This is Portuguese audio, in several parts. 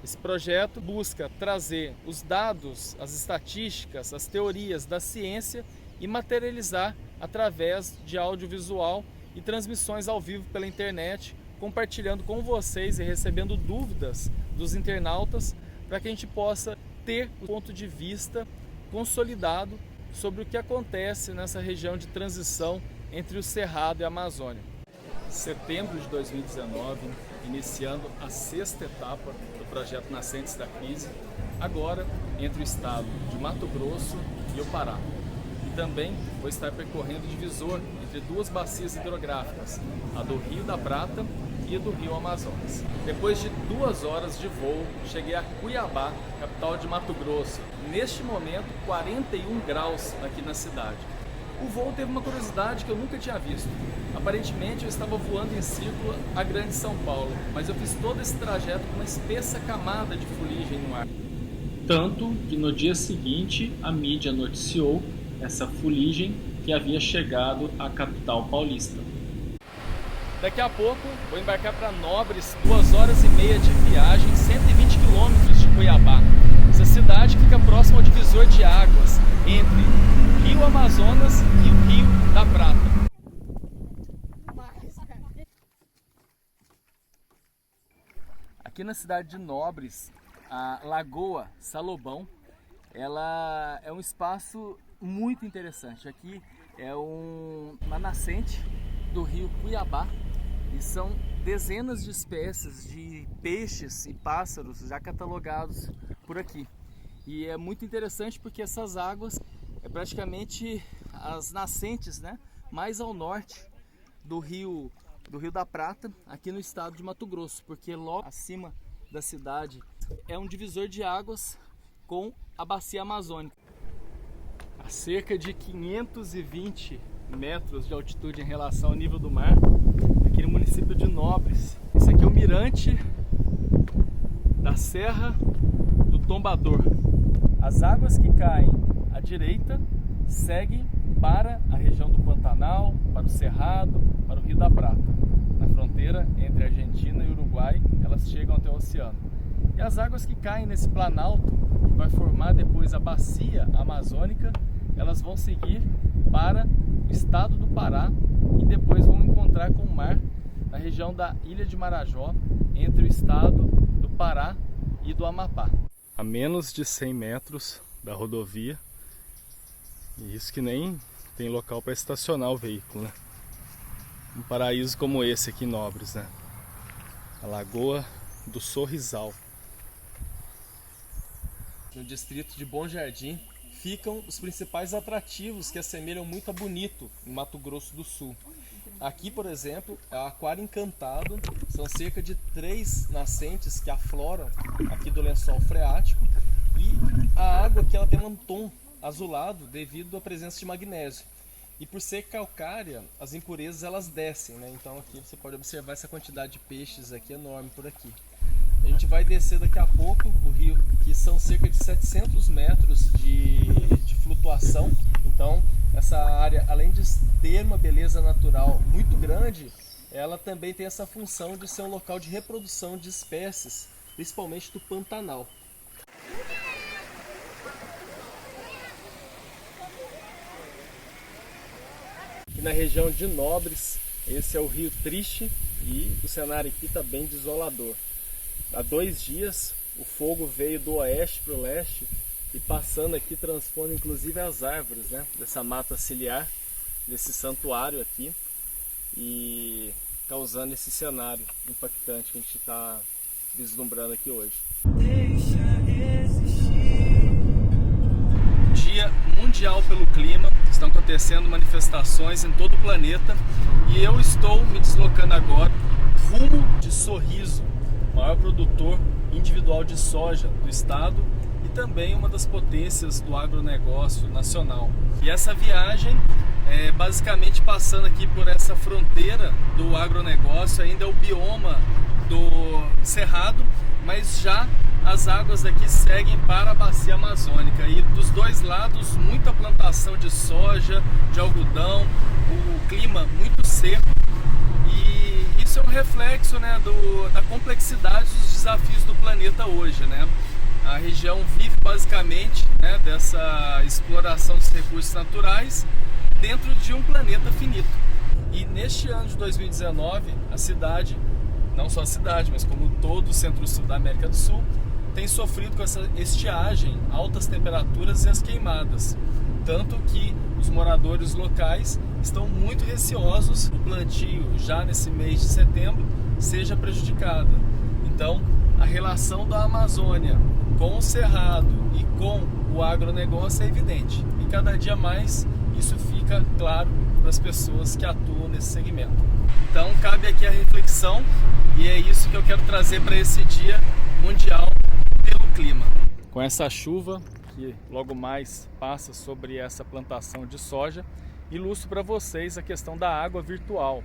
Esse projeto busca trazer os dados, as estatísticas, as teorias da ciência e materializar através de audiovisual e transmissões ao vivo pela internet, compartilhando com vocês e recebendo dúvidas dos internautas para que a gente possa ter um ponto de vista consolidado sobre o que acontece nessa região de transição entre o Cerrado e a Amazônia. Setembro de 2019, iniciando a 6ª etapa do projeto Nascentes da Crise, agora entre o estado de Mato Grosso e o Pará. E também vou estar percorrendo o divisor entre duas bacias hidrográficas, a do Rio da Prata e a do Rio Amazonas. Depois de 2 horas de voo, cheguei a Cuiabá, capital de Mato Grosso. Neste momento, 41 graus aqui na cidade. O voo teve uma curiosidade que eu nunca tinha visto. Aparentemente eu estava voando em círculo a Grande São Paulo, mas eu fiz todo esse trajeto com uma espessa camada de fuligem no ar. Tanto que no dia seguinte a mídia noticiou essa fuligem que havia chegado à capital paulista. Daqui a pouco vou embarcar para Nobres, 2 horas e meia de viagem, 120 quilômetros de Cuiabá. Essa cidade fica próxima ao divisor de águas entre o Rio Amazonas e o Rio da Prata. Aqui na cidade de Nobres, a Lagoa Salobão, ela é um espaço muito interessante. Aqui é uma nascente do rio Cuiabá e são dezenas de espécies de peixes e pássaros já catalogados por aqui. E é muito interessante porque essas águas é praticamente as nascentes, né, mais ao norte do Rio da Prata, aqui no estado de Mato Grosso, porque logo acima da cidade é um divisor de águas com a bacia amazônica. A cerca de 520 metros de altitude em relação ao nível do mar, aqui no município de Nobres. Esse aqui é o mirante da Serra do Tombador. As águas que caem à direita seguem para a região do Pantanal, para o Cerrado, para o Rio da Prata. Na fronteira entre a Argentina e o Uruguai, elas chegam até o oceano. E as águas que caem nesse planalto, que vai formar depois a bacia amazônica, elas vão seguir para o estado do Pará e depois vão encontrar com o mar na região da Ilha de Marajó, entre o estado do Pará e do Amapá. A menos de 100 metros da rodovia, e isso que nem tem local para estacionar o veículo, né? Um paraíso como esse aqui em Nobres, né? A Lagoa do Sorrisal. No distrito de Bom Jardim ficam os principais atrativos que assemelham muito a Bonito, em Mato Grosso do Sul. Aqui, por exemplo, é o Aquário Encantado, são cerca de 3 nascentes que afloram aqui do lençol freático e a água aqui ela tem um tom azulado devido à presença de magnésio. E por ser calcária, as impurezas elas descem, né? Então aqui você pode observar essa quantidade de peixes aqui enorme por aqui. A gente vai descer daqui a pouco o rio, que são cerca de 700 metros de flutuação. Então essa área, além de ter uma beleza natural muito grande, ela também tem essa função de ser um local de reprodução de espécies, principalmente do Pantanal. Aqui na região de Nobres, esse é o Rio Triste e o cenário aqui está bem desolador. Há 2 dias o fogo veio do oeste para o leste e passando aqui transforma inclusive as árvores, né, dessa mata ciliar, desse santuário aqui, e causando esse cenário impactante que a gente está vislumbrando aqui hoje. Dia Mundial pelo Clima, estão acontecendo manifestações em todo o planeta e eu estou me deslocando agora rumo de Sorriso, maior produtor individual de soja do estado e também uma das potências do agronegócio nacional. E essa viagem é basicamente passando aqui por essa fronteira do agronegócio, ainda é o bioma do Cerrado, mas já as águas aqui seguem para a bacia amazônica e dos dois lados muita plantação de soja, de algodão, o clima muito seco e isso é um reflexo, né, da complexidade dos desafios do planeta hoje, né? A região vive basicamente, né, dessa exploração dos recursos naturais dentro de um planeta finito. E neste ano de 2019, a cidade, não só a cidade, mas como todo o centro-sul da América do Sul, tem sofrido com essa estiagem, altas temperaturas e as queimadas. Tanto que os moradores locais estão muito receosos que o plantio, já nesse mês de setembro, seja prejudicada. Então, a relação da Amazônia com o Cerrado e com o agronegócio é evidente. E cada dia mais isso fica claro para as pessoas que atuam nesse segmento. Então, cabe aqui a reflexão e é isso que eu quero trazer para esse Dia Mundial pelo Clima. Com essa chuva que logo mais passa sobre essa plantação de soja, ilustro para vocês a questão da água virtual.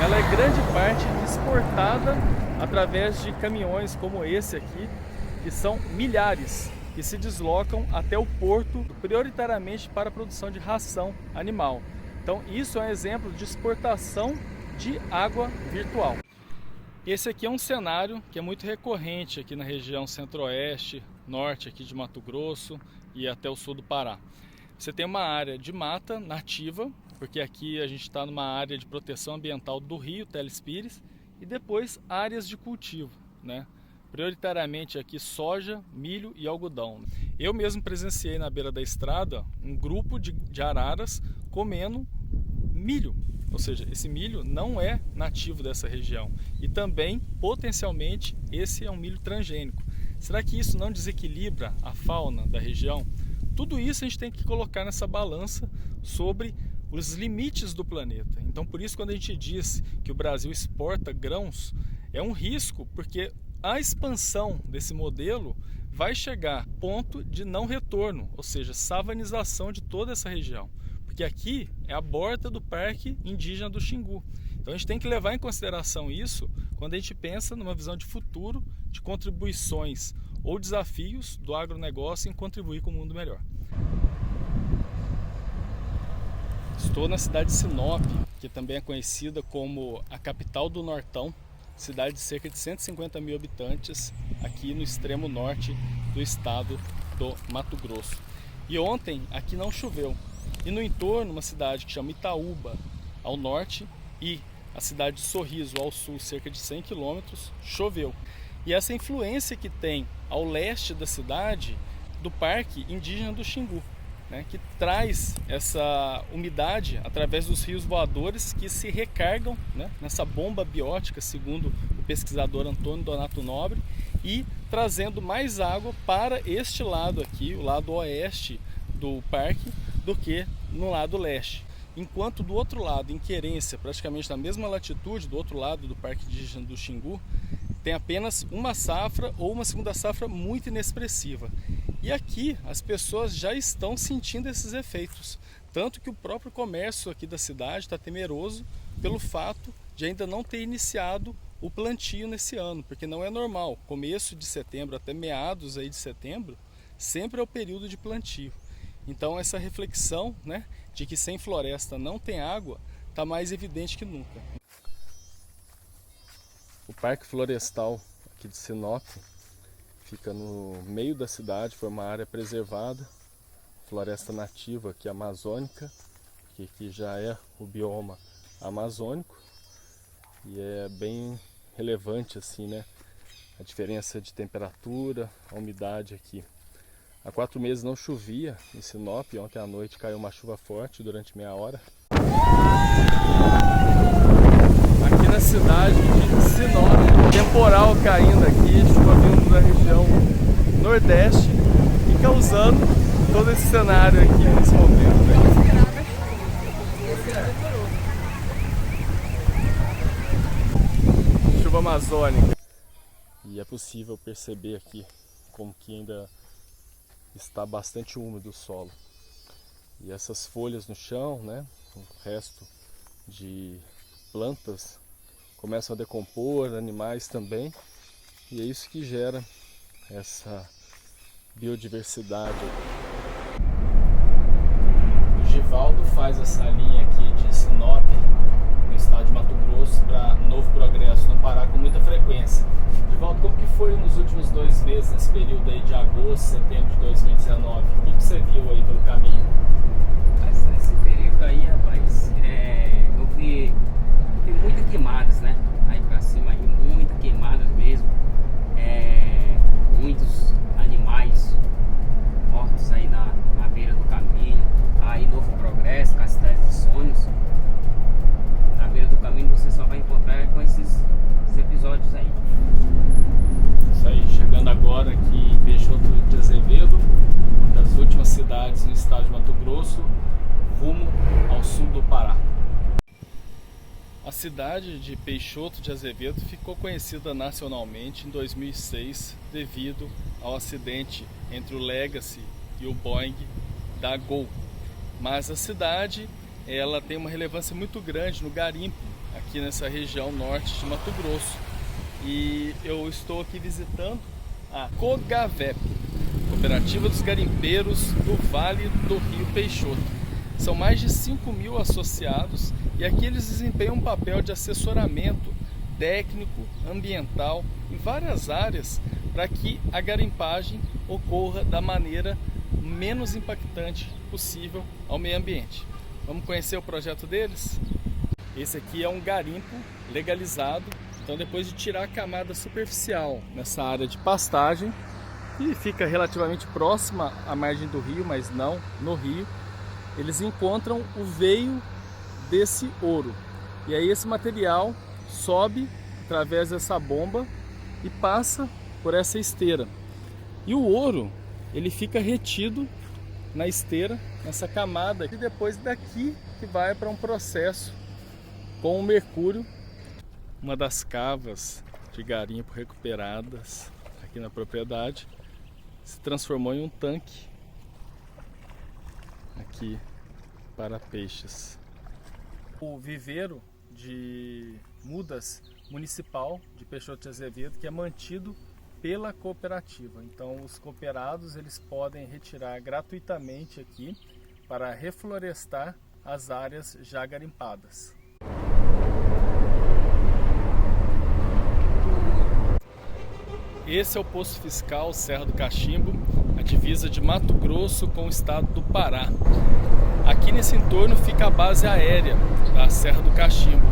Ela é grande parte exportada através de caminhões como esse aqui, que são milhares, que se deslocam até o porto prioritariamente para a produção de ração animal. Então isso é um exemplo de exportação de água virtual. Esse aqui é um cenário que é muito recorrente aqui na região centro-oeste, norte aqui de Mato Grosso e até o sul do Pará. Você tem uma área de mata nativa, porque aqui a gente está numa área de proteção ambiental do rio Telespires, e depois áreas de cultivo, né? Prioritariamente aqui soja, milho e algodão. Eu mesmo presenciei na beira da estrada um grupo de araras comendo milho. Ou seja, esse milho não é nativo dessa região. E também, potencialmente, esse é um milho transgênico. Será que isso não desequilibra a fauna da região? Tudo isso a gente tem que colocar nessa balança sobre os limites do planeta. Então, por isso, quando a gente diz que o Brasil exporta grãos, é um risco, porque a expansão desse modelo vai chegar a ponto de não retorno, ou seja, savanização de toda essa região. Porque aqui é a borda do Parque Indígena do Xingu. Então a gente tem que levar em consideração isso quando a gente pensa numa visão de futuro, de contribuições ou desafios do agronegócio em contribuir com um mundo melhor. Estou na cidade de Sinop, que também é conhecida como a capital do Nortão, cidade de cerca de 150 mil habitantes, aqui no extremo norte do estado do Mato Grosso. E ontem aqui não choveu. E no entorno, uma cidade que chama Itaúba, ao norte, e a cidade de Sorriso, ao sul, cerca de 100 quilômetros, choveu. E essa influência que tem ao leste da cidade, do Parque Indígena do Xingu, né, que traz essa umidade através dos rios voadores que se recargam, né, nessa bomba biótica, segundo o pesquisador Antônio Donato Nobre, e trazendo mais água para este lado aqui, o lado oeste do parque, do que no lado leste. Enquanto do outro lado, em Querência, praticamente na mesma latitude, do outro lado do Parque Indígena do Xingu, tem apenas uma safra ou uma segunda safra muito inexpressiva. E aqui as pessoas já estão sentindo esses efeitos. Tanto que o próprio comércio aqui da cidade está temeroso pelo fato de ainda não ter iniciado o plantio nesse ano, porque não é normal. Começo de setembro até meados aí de setembro, sempre é o período de plantio. Então essa reflexão, né, de que sem floresta não tem água, está mais evidente que nunca. O Parque Florestal aqui de Sinop fica no meio da cidade, foi uma área preservada, floresta nativa aqui amazônica, que aqui já é o bioma amazônico, e é bem relevante assim, né, a diferença de temperatura, a umidade aqui. Há 4 meses não chovia em Sinop, ontem à noite caiu uma chuva forte durante meia hora. Aqui na cidade de Sinop, temporal caindo aqui, chuva vindo da região nordeste e causando todo esse cenário aqui nesse momento. Chuva amazônica. E é possível perceber aqui como que ainda está bastante úmido o solo. E essas folhas no chão, né, o resto de plantas começam a decompor, animais também, e é isso que gera essa biodiversidade. O Givaldo faz essa linha aqui de Sinop, no estado de Mato Grosso, para Novo Progresso. foi nos últimos 2 meses, nesse período aí de agosto, setembro de 2019? O que você viu aí pelo caminho? Esse período aí, rapaz, eu vi muitas queimadas, né? Aí pra cima aí, muitas queimadas mesmo. Muitos animais mortos aí na beira do caminho. Aí Novo Progresso, Castelo de Sonhos. Na beira do caminho você só vai encontrar com esses episódios aí. Isso aí, chegando agora aqui em Peixoto de Azevedo, uma das últimas cidades no estado de Mato Grosso, rumo ao sul do Pará. A cidade de Peixoto de Azevedo ficou conhecida nacionalmente em 2006 devido ao acidente entre o Legacy e o Boeing da Gol. Mas a cidade ela tem uma relevância muito grande no garimpo aqui nessa região norte de Mato Grosso. E eu estou aqui visitando a COGAVEP, Cooperativa dos Garimpeiros do Vale do Rio Peixoto. São mais de 5.000 associados e aqui eles desempenham um papel de assessoramento técnico, ambiental, em várias áreas para que a garimpagem ocorra da maneira menos impactante possível ao meio ambiente. Vamos conhecer o projeto deles? Esse aqui é um garimpo legalizado, então depois de tirar a camada superficial nessa área de pastagem, que fica relativamente próxima à margem do rio, mas não no rio, eles encontram o veio desse ouro. E aí esse material sobe através dessa bomba e passa por essa esteira. E o ouro, ele fica retido na esteira, nessa camada, e depois daqui que vai para um processo com o mercúrio. Uma das cavas de garimpo recuperadas aqui na propriedade se transformou em um tanque aqui para peixes. O viveiro de mudas municipal de Peixoto de Azevedo, que é mantido pela cooperativa. Então os cooperados eles podem retirar gratuitamente aqui para reflorestar as áreas já garimpadas. Esse é o posto fiscal Serra do Cachimbo, a divisa de Mato Grosso com o estado do Pará. Aqui nesse entorno fica a base aérea da Serra do Cachimbo.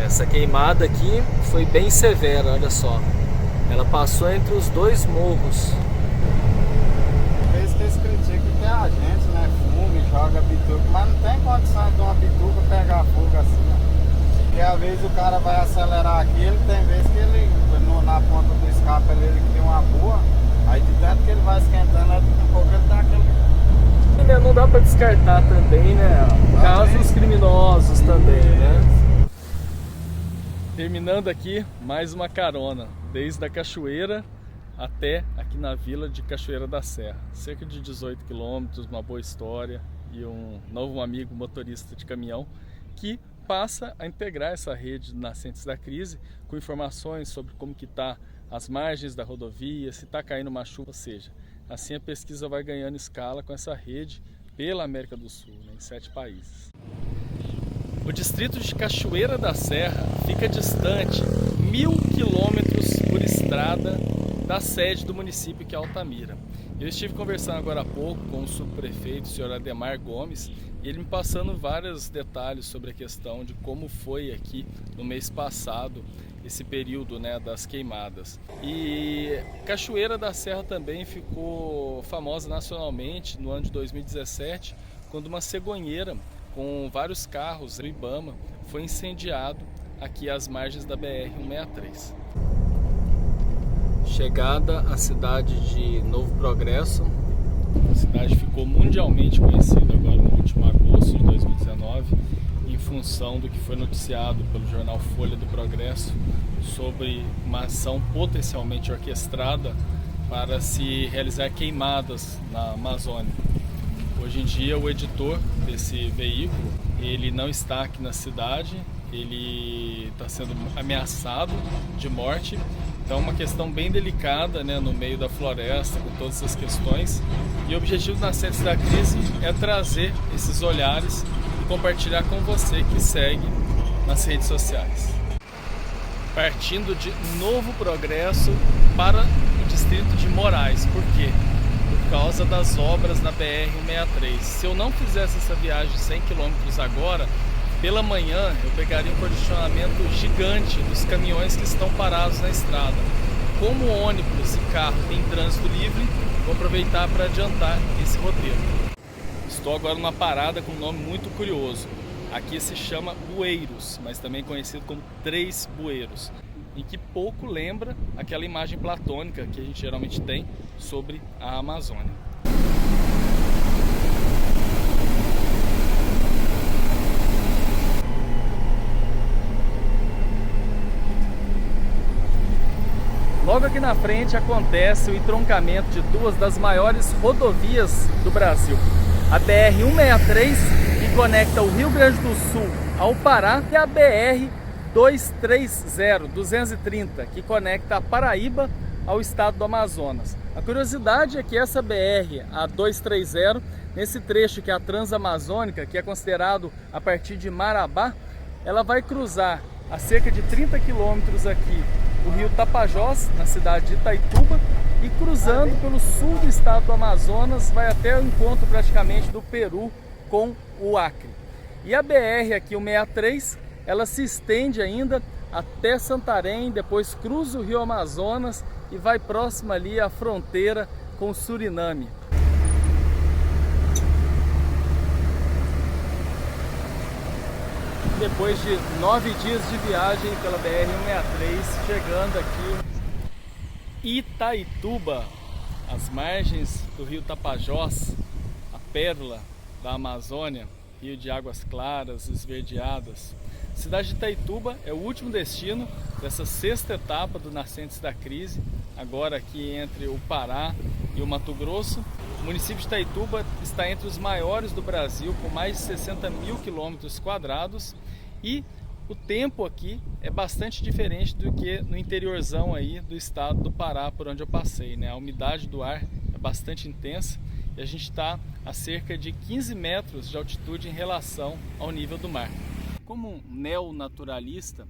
Essa queimada aqui foi bem severa, olha só. Ela passou entre os 2 morros. Vezes que eles criticam que é a gente, né? Fume, joga bituca, mas não tem condição de uma bituca pegar fogo assim, né? Porque às vezes o cara vai acelerar aqui, ele tem vezes que ele, na ponta do escape ele cria uma boa, aí de tanto que ele vai esquentando, aí daqui a pouco ele dá aquele... Não dá para descartar também, né? Casos criminosos também, né? Terminando aqui, mais uma carona, desde a cachoeira até aqui na vila de Cachoeira da Serra. Cerca de 18 quilômetros, uma boa história e um novo amigo motorista de caminhão que passa a integrar essa rede de nascentes da crise com informações sobre como que está as margens da rodovia, se está caindo uma chuva, ou seja, assim a pesquisa vai ganhando escala com essa rede pela América do Sul, né, em 7 países. O distrito de Cachoeira da Serra fica distante 1.000 quilômetros por estrada da sede do município, que é Altamira. Eu estive conversando agora há pouco com o subprefeito, o senhor Ademar Gomes, e ele me passando vários detalhes sobre a questão de como foi aqui no mês passado esse período, né, das queimadas. E Cachoeira da Serra também ficou famosa nacionalmente no ano de 2017, quando uma cegonheira com vários carros do IBAMA foi incendiado aqui às margens da BR-163. Chegada à cidade de Novo Progresso. A cidade ficou mundialmente conhecida agora no último agosto de 2019, em função do que foi noticiado pelo jornal Folha do Progresso sobre uma ação potencialmente orquestrada para se realizar queimadas na Amazônia. Hoje em dia o editor desse veículo, ele não está aqui na cidade, ele está sendo ameaçado de morte. Então é uma questão bem delicada, né, no meio da floresta, com todas essas questões. E o objetivo do Nascentes da Crise é trazer esses olhares e compartilhar com você que segue nas redes sociais. Partindo de Novo Progresso para o distrito de Moraes. Por quê? Por causa das obras na BR-163. Se eu não fizesse essa viagem de 100 km agora, pela manhã eu pegaria um congestionamento gigante dos caminhões que estão parados na estrada. Como ônibus e carro tem trânsito livre, vou aproveitar para adiantar esse roteiro. Estou agora numa parada com um nome muito curioso. Aqui se chama Bueiros, mas também conhecido como Três Bueiros, em que pouco lembra aquela imagem platônica que a gente geralmente tem sobre a Amazônia. Logo aqui na frente acontece o entroncamento de duas das maiores rodovias do Brasil. A BR-163, que conecta o Rio Grande do Sul ao Pará, e a BR-230, que conecta a Paraíba ao estado do Amazonas. A curiosidade é que essa BR, a 230, nesse trecho que é a Transamazônica, que é considerado a partir de Marabá, ela vai cruzar a cerca de 30 quilômetros aqui o rio Tapajós, na cidade de Itaituba, e cruzando pelo sul do estado do Amazonas, vai até o encontro praticamente do Peru com o Acre. E a BR aqui, o 63, ela se estende ainda até Santarém, depois cruza o rio Amazonas e vai próximo ali à fronteira com o Suriname. Depois de 9 dias de viagem pela BR-163, chegando aqui Itaituba, às margens do rio Tapajós, a pérola da Amazônia, rio de águas claras, esverdeadas. A cidade de Itaituba é o último destino dessa sexta etapa do Nascentes da Crise, agora aqui entre o Pará e o Mato Grosso. O município de Itaituba está entre os maiores do Brasil, com mais de 60 mil quilômetros quadrados, e o tempo aqui é bastante diferente do que no interiorzão aí do estado do Pará, por onde eu passei, né? A umidade do ar é bastante intensa e a gente está a cerca de 15 metros de altitude em relação ao nível do mar. Como um neonaturalista,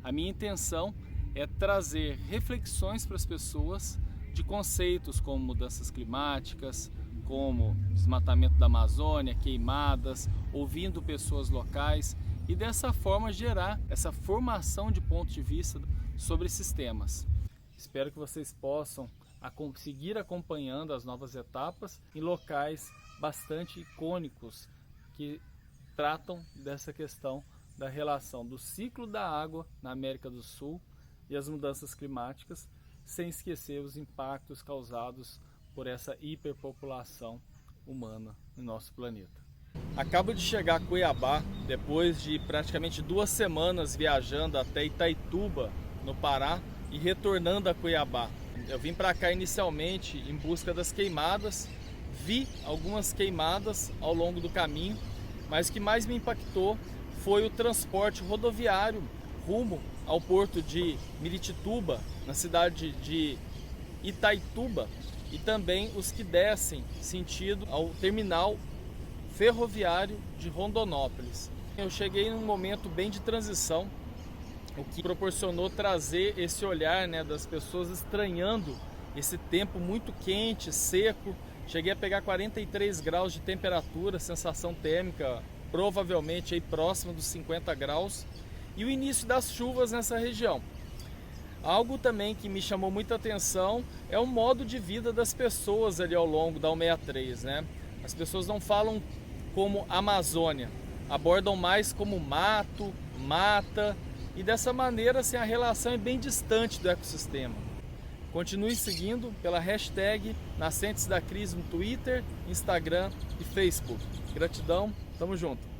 a minha intenção é trazer reflexões para as pessoas de conceitos como mudanças climáticas, como desmatamento da Amazônia, queimadas, ouvindo pessoas locais e dessa forma gerar essa formação de ponto de vista sobre esses temas. Espero que vocês possam seguir acompanhando as novas etapas em locais bastante icônicos que tratam dessa questão da relação do ciclo da água na América do Sul e as mudanças climáticas, sem esquecer os impactos causados por essa hiperpopulação humana no nosso planeta. Acabo de chegar a Cuiabá, depois de praticamente 2 semanas viajando até Itaituba, no Pará, e retornando a Cuiabá. Eu vim para cá inicialmente em busca das queimadas, vi algumas queimadas ao longo do caminho, mas o que mais me impactou foi o transporte rodoviário rumo ao porto de Miritituba, na cidade de Itaituba, e também os que descem sentido ao terminal ferroviário de Rondonópolis. Eu cheguei num momento bem de transição, o que proporcionou trazer esse olhar, né, das pessoas estranhando esse tempo muito quente, seco. Cheguei a pegar 43 graus de temperatura, sensação térmica provavelmente aí próxima dos 50 graus, e o início das chuvas nessa região. Algo também que me chamou muita atenção é o modo de vida das pessoas ali ao longo da 163, né? As pessoas não falam como Amazônia, abordam mais como mato, mata, e dessa maneira assim, a relação é bem distante do ecossistema. Continue seguindo pela hashtag Nascentes da Crise no Twitter, Instagram e Facebook. Gratidão, tamo junto!